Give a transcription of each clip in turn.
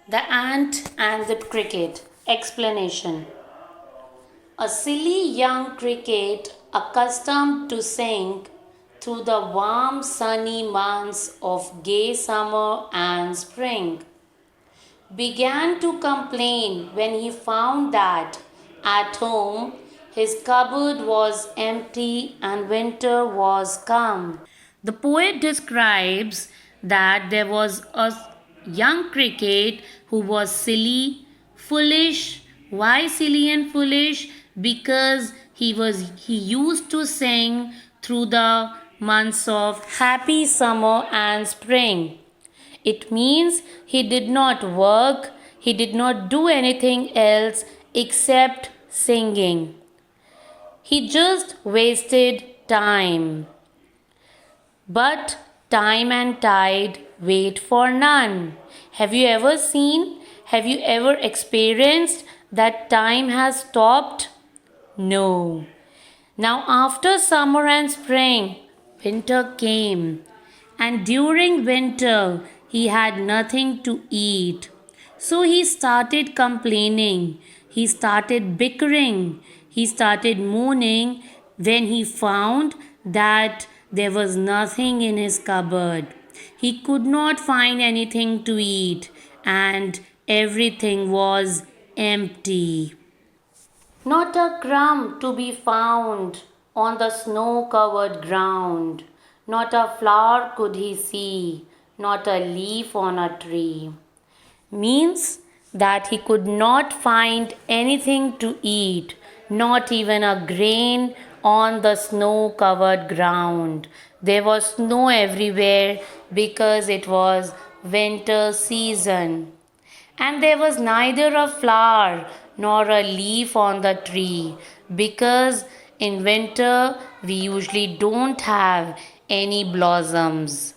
The ant and the cricket. Explanation. A silly young cricket, accustomed to sing through the warm sunny months of gay summer and spring, began to complain when he found that at home his cupboard was empty and winter was come. The poet describes that there was a young cricket who was silly, foolish. Why silly and foolish? Because he used to sing through the months of happy summer and spring. It means he did not work, he did not do anything else except singing. He just wasted time. But time and tide wait for none. Have you ever seen, have you ever experienced that time has stopped? No. Now, after summer and spring, winter came, and during winter, he had nothing to eat. So he started complaining, he started bickering, he started moaning when he found that there was nothing in his cupboard. He could not find anything to eat, and everything was empty. Not a crumb to be found on the snow covered ground. Not a flower could he see, not a leaf on a tree. Means that he could not find anything to eat, not even a grain on the snow covered ground. There was snow everywhere because it was winter season. And there was neither a flower nor a leaf on the tree because in winter we usually don't have any blossoms.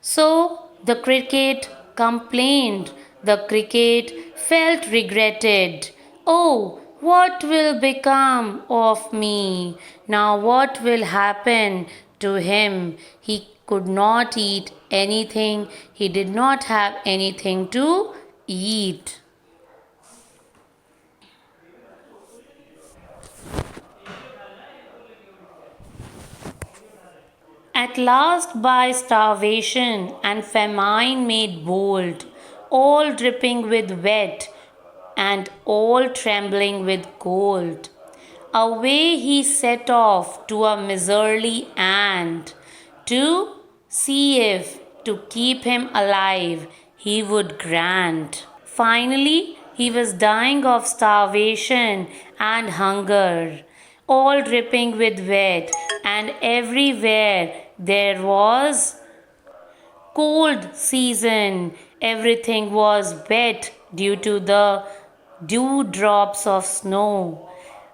So the cricket complained, the cricket felt regretted. Oh, what will become of me? Now, what will happen to him? He could not eat anything, he did not have anything to eat. At last, by starvation and famine made bold, all dripping with wet and all trembling with cold, away he set off to a miserly ant to see if, to keep him alive, he would grant. Finally, he was dying of starvation and hunger, all dripping with wet, and everywhere there was cold season. Everything was wet due to the dewdrops of snow.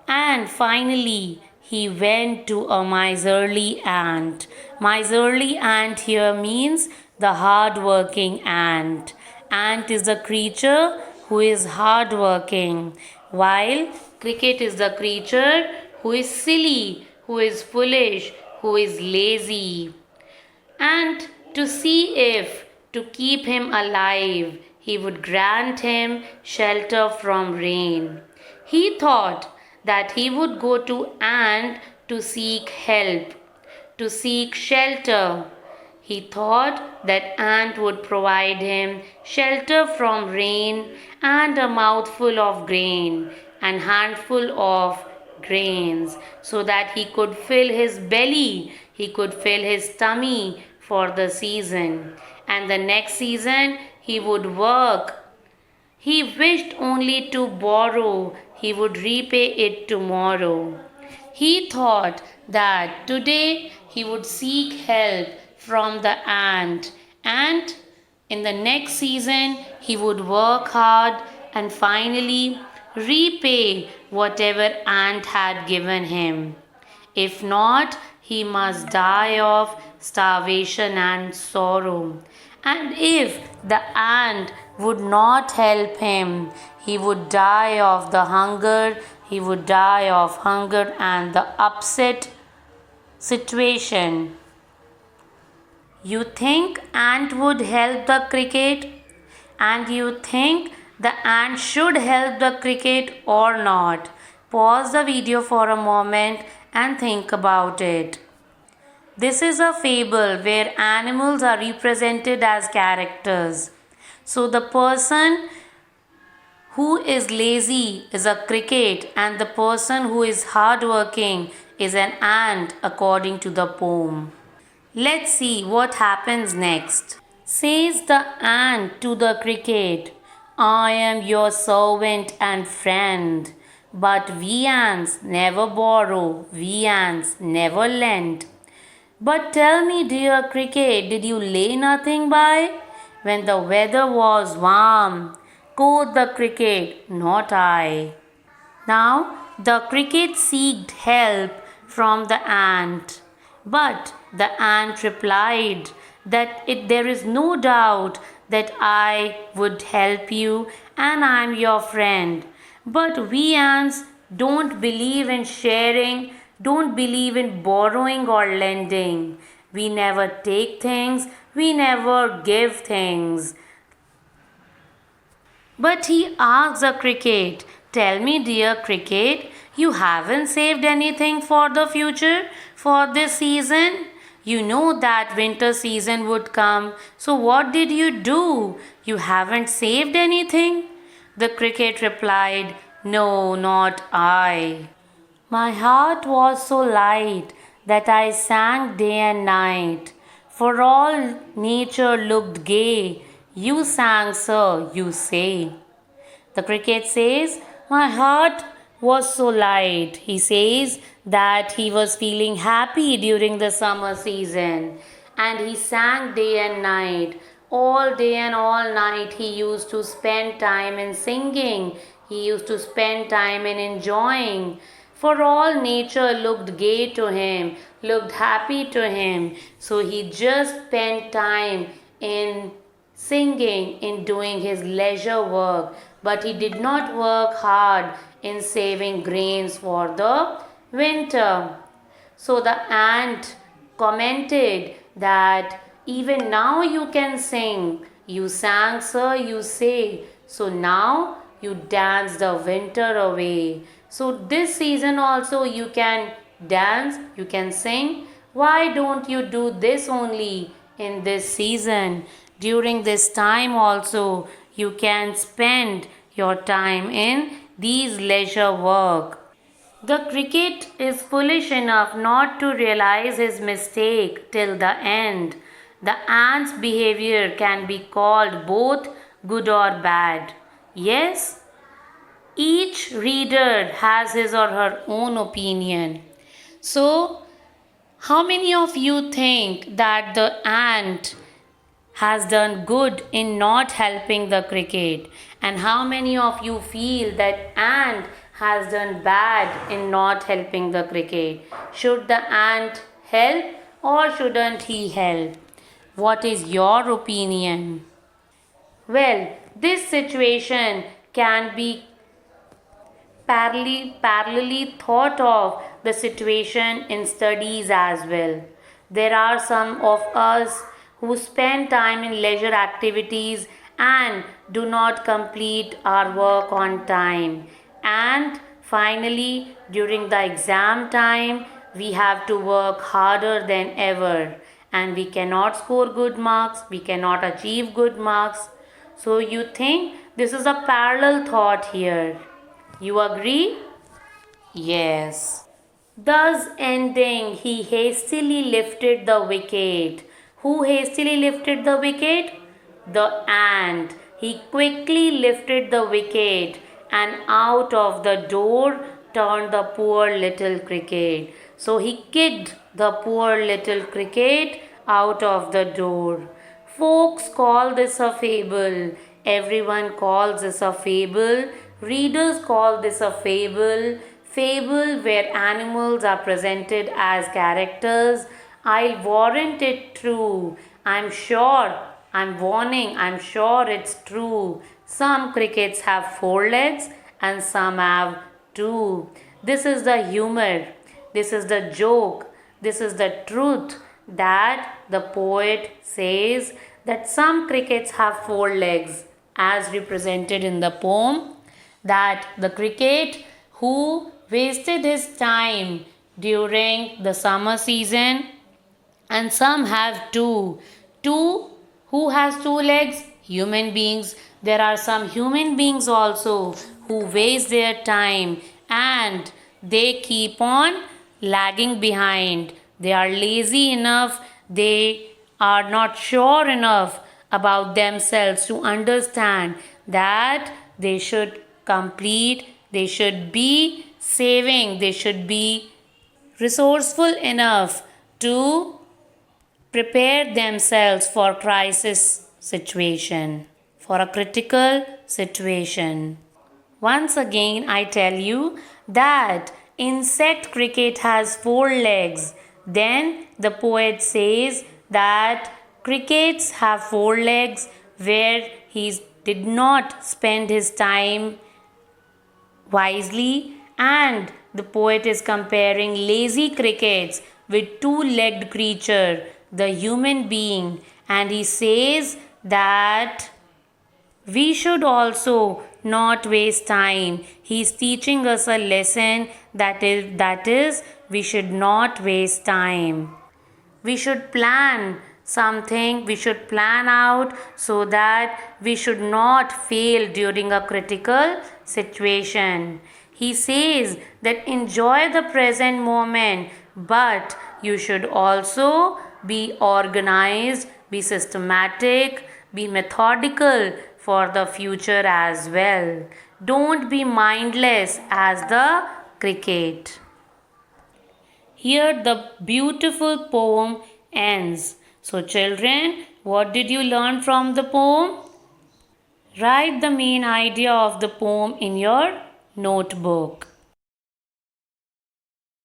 And finally, he went to a miserly ant. Miserly ant here means the hard-working ant. Ant is the creature who is hard-working, while cricket is the creature who is silly, who is foolish, who is lazy. And to see if, to keep him alive, he would grant him shelter from rain. He thought that he would go to ant to seek help, to seek shelter. He thought that ant would provide him shelter from rain and a mouthful of grain and handful of grains so that he could fill his belly, he could fill his tummy for the season. And the next season he would work. He wished only to borrow, he would repay it tomorrow. He thought that today he would seek help from the ant, and in the next season he would work hard and finally repay whatever ant had given him. If not, he must die of starvation and sorrow. And if the ant would not help him, he would die of the hunger, he would die of hunger and the upset situation. You think ant would help the cricket? and you think the ant should help the cricket or not. Pause the video for a moment and think about it. This is a fable where animals are represented as characters. So the person who is lazy is a cricket, and the person who is hardworking is an ant, according to the poem. Let's see what happens next. Says the ant to the cricket, I am your servant and friend. But we ants never borrow, we ants never lend. But tell me, dear cricket, did you lay nothing by? When the weather was warm, quoth the cricket, not I. Now the cricket seeked help from the ant, but the ant replied that there is no doubt that I would help you and I am your friend. But we ants don't believe in sharing, don't believe in borrowing or lending. We never take things, we never give things. But he asked the cricket, tell me, dear cricket, you haven't saved anything for the future for this season? You know that winter season would come, so what did you do? You haven't saved anything? The cricket replied, no, not I. My heart was so light that I sang day and night. For all nature looked gay, you sang, sir, you say. The cricket says, my heart was so light. He says that he was feeling happy during the summer season and he sang day and night. All day and all night he used to spend time in singing. He used to spend time in enjoying. For all nature looked gay to him, looked happy to him. So he just spent time in singing, in doing his leisure work. But he did not work hard in saving grains for the winter. So the ant commented that even now you can sing. You sang, sir, you say. So now you dance the winter away. So this season also you can dance, you can sing. Why don't you do this only in this season? During this time also you can spend your time in these leisure work. The cricket is foolish enough not to realize his mistake till the end. The ant's behavior can be called both good or bad. Yes, each reader has his or her own opinion. So, how many of you think that the ant has done good in not helping the cricket? And how many of you feel that ant has done bad in not helping the cricket? Should the ant help or shouldn't he help? What is your opinion? Well, this situation can be parallelly thought of the situation in studies as well. There are some of us who spend time in leisure activities and do not complete our work on time. And finally, during the exam time, we have to work harder than ever and we cannot score good marks, we cannot achieve good marks. So, you think this is a parallel thought here? You agree? Yes. Thus ending, he hastily lifted the wicket. Who hastily lifted the wicket? The ant. He quickly lifted the wicket and out of the door turned the poor little cricket. So he kicked the poor little cricket out of the door. Folks call this a fable. Everyone calls this a fable. Readers call this a fable. Fable where animals are presented as characters. I'll warrant it true. I'm sure. I'm warning. I'm sure it's true. Some crickets have 4 legs and some have 2. This is the humor. This is the joke. This is the truth that the poet says that some crickets have 4 legs as represented in the poem, that the cricket who wasted his time during the summer season, and some have two. Who has two legs? Human beings. There are some human beings also who waste their time and they keep on lagging behind. They are lazy enough, they are not sure enough about themselves to understand that they should complete, they should be saving, they should be resourceful enough to prepare themselves for crisis situation, for a critical situation. Once again, I tell you that insect cricket has four legs. Then the poet says that crickets have four legs where he did not spend his time wisely, and the poet is comparing lazy crickets with two-legged creature, the human being, and he says that we should also not waste time. He is teaching us a lesson that is we should not waste time. We should plan something, we should plan out so that we should not fail during a critical situation. He says that enjoy the present moment, but you should also be organized, be systematic, be methodical for the future as well. Don't be mindless as the cricket. Here the beautiful poem ends. So, children, what did you learn from the poem? Write the main idea of the poem in your notebook.